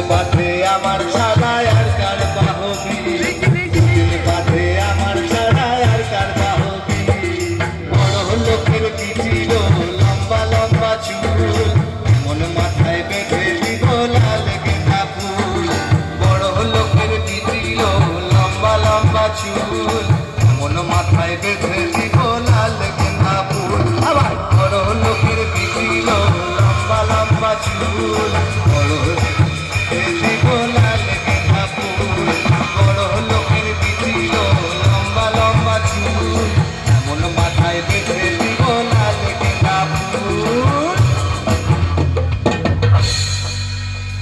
বাঁধে আমার সাদায় আর কার বাহবি, বাঁধে আমার সাদায় আর কার বাহবি। বড় লোকের কি ছিল লম্বা লম্বা চুল, মন মাথায় বেঁধে দিব লাল গেঁদা ফুল। বড় লোকের কি ছিল লম্বা লম্বা চুল, মন মাথায় বেঁধে দিব লাল গেঁদা ফুল। আবার বড় লোকের কি ছিল লম্বা লম্বা চুল, বড় দিব